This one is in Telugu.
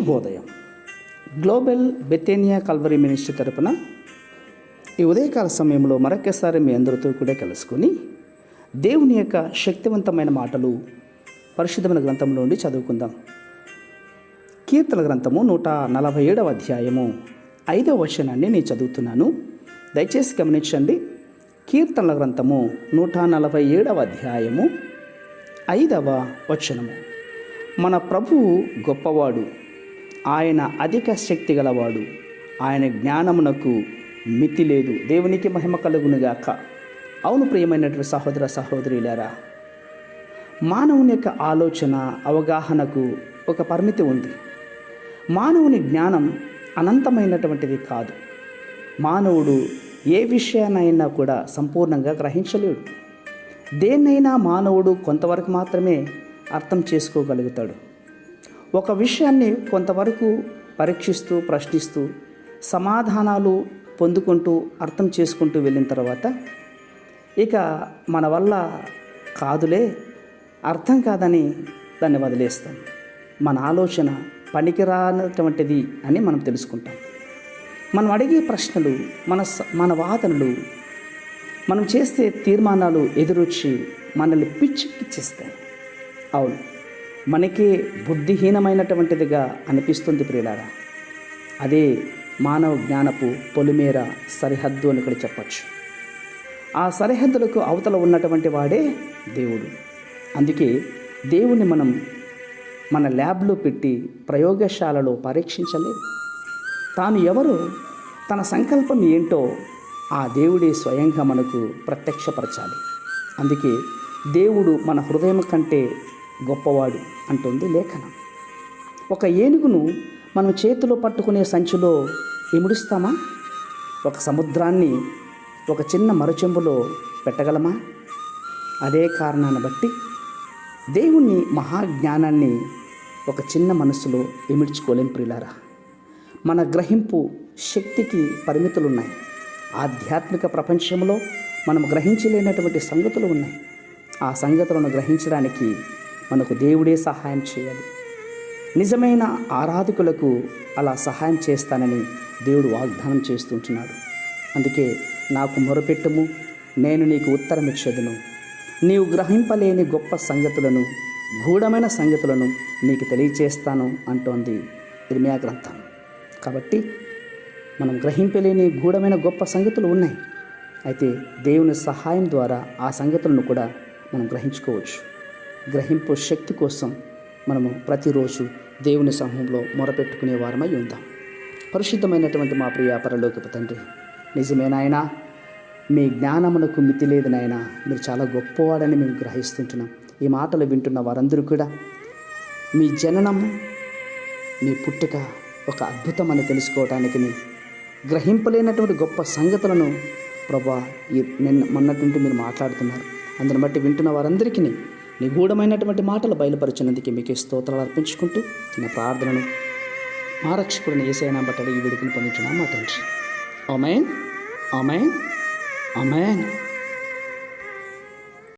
శుభోదయం. గ్లోబల్ బెతేనియా కల్వరీ మినిస్ట్రీ తరపున ఈ ఉదయకాల సమయంలో మరొకసారి మీ అందరితో కూడా కలుసుకొని దేవుని యొక్క శక్తివంతమైన మాటలు పరిశుద్ధమైన గ్రంథంలో నుండి చదువుకుందాం. కీర్తన గ్రంథము 147వ అధ్యాయము 5వ వచనాన్ని నేను చదువుతున్నాను. దయచేసి గమనించండి. కీర్తనల గ్రంథము 147వ అధ్యాయము 5వ వచనము. మన ప్రభువు గొప్పవాడు, ఆయన అధిక శక్తి గలవాడు, ఆయన జ్ఞానమునకు మితి లేదు. దేవునికి మహిమ కలుగునుగాక. అవును ప్రియమైనటువంటి సహోదర సహోదరులారా, మానవుని యొక్క ఆలోచన అవగాహనకు ఒక పరిమితి ఉంది. మానవుని జ్ఞానం అనంతమైనటువంటిది కాదు. మానవుడు ఏ విషయాన్నైనా కూడా సంపూర్ణంగా గ్రహించలేడు. దేన్నైనా మానవుడు కొంతవరకు మాత్రమే అర్థం చేసుకోగలుగుతాడు. ఒక విషయాన్ని కొంతవరకు పరీక్షిస్తూ ప్రశ్నిస్తూ సమాధానాలు పొందుకుంటూ అర్థం చేసుకుంటూ వెళ్ళిన తర్వాత ఇక మన వల్ల కాదులే, అర్థం కాదని దాన్ని వదిలేస్తాం. మన ఆలోచన పనికిరానటువంటిది అని మనం తెలుసుకుంటాం. మనం అడిగే ప్రశ్నలు, మన వాదనలు, మనం చేసే తీర్మానాలు ఎదురొచ్చి మనల్ని పిచ్చెక్కిచ్చేస్తాయి. అవును, మనకే బుద్ధిహీనమైనటువంటిదిగా అనిపిస్తుంది ప్రియులారా. అదే మానవ జ్ఞానపు పొలిమేర సరిహద్దు అని కూడా చెప్పచ్చు. ఆ సరిహద్దులకు అవతల ఉన్నటువంటి వాడే దేవుడు. అందుకే దేవుణ్ణి మనం మన ల్యాబ్లో పెట్టి ప్రయోగశాలలో పరీక్షించలేదు. తాను ఎవరో, తన సంకల్పం ఏంటో ఆ దేవుడే స్వయంగా మనకు ప్రత్యక్షపరచాలి. అందుకే దేవుడు మన హృదయం కంటే గొప్పవాడు అంటుంది లేఖనం. ఒక ఏనుగును మనం చేతిలో పట్టుకునే సంచిలో ఇముడుస్తామా? ఒక సముద్రాన్ని ఒక చిన్న మరచెంబులో పెట్టగలమా? అదే కారణాన్ని బట్టి దేవుని మహాజ్ఞానాన్ని ఒక చిన్న మనసులో ఇమిడ్చుకోలేం ప్రియులారా. మన గ్రహింపు శక్తికి పరిమితులు ఉన్నాయి. ఆధ్యాత్మిక ప్రపంచంలో మనం గ్రహించలేనటువంటి సంగతులు ఉన్నాయి. ఆ సంగతులను గ్రహించడానికి మనకు దేవుడే సహాయం చేయాలి. నిజమైన ఆరాధకులకు అలా సహాయం చేస్తానని దేవుడు వాగ్దానం చేస్తుంటున్నాడు. అందుకే నాకు మొరపెట్టుము, నేను నీకు ఉత్తరం ఇచ్చేదను, నీవు గ్రహింపలేని గొప్ప సంగతులను, గూఢమైన సంగతులను నీకు తెలియచేస్తాను అంటోంది ఇర్మియా గ్రంథం. కాబట్టి మనం గ్రహింపలేని గూఢమైన గొప్ప సంగతులు ఉన్నాయి. అయితే దేవుని సహాయం ద్వారా ఆ సంగతులను కూడా మనం గ్రహించుకోవచ్చు. గ్రహింపు శక్తి కోసం మనము ప్రతిరోజు దేవుని సమూహంలో మొరపెట్టుకునే వారమై ఉందాం. పరిశుద్ధమైనటువంటి మా ప్రియ పరలోకపు తండ్రి, నిజమే నాయనా, మీ జ్ఞానమునకు మితి లేదు నాయనా. మీరు చాలా గొప్పవాడని మేము గ్రహిస్తుంటున్నాం. ఈ మాటలు వింటున్న వారందరూ కూడా మీ జననము, మీ పుట్టుక ఒక అద్భుతం అని తెలుసుకోవటానికి, గ్రహింపలేనటువంటి గొప్ప సంగతులను ప్రభా మొన్నటి మీరు మాట్లాడుతున్నారు. అందుని బట్టి వింటున్న వారందరికీ నిగూఢమైనటువంటి మాటలు బయలుపరిచినందుకు మీకు స్తోత్రాలు అర్పించుకుంటూ నా ప్రార్థనను మా రక్షకుడిని యేసయ్య బట్టి ఈ విడుదలను పొందుతున్నాం మా తండ్రి. ఆమేన్, ఆమేన్, ఆమేన్.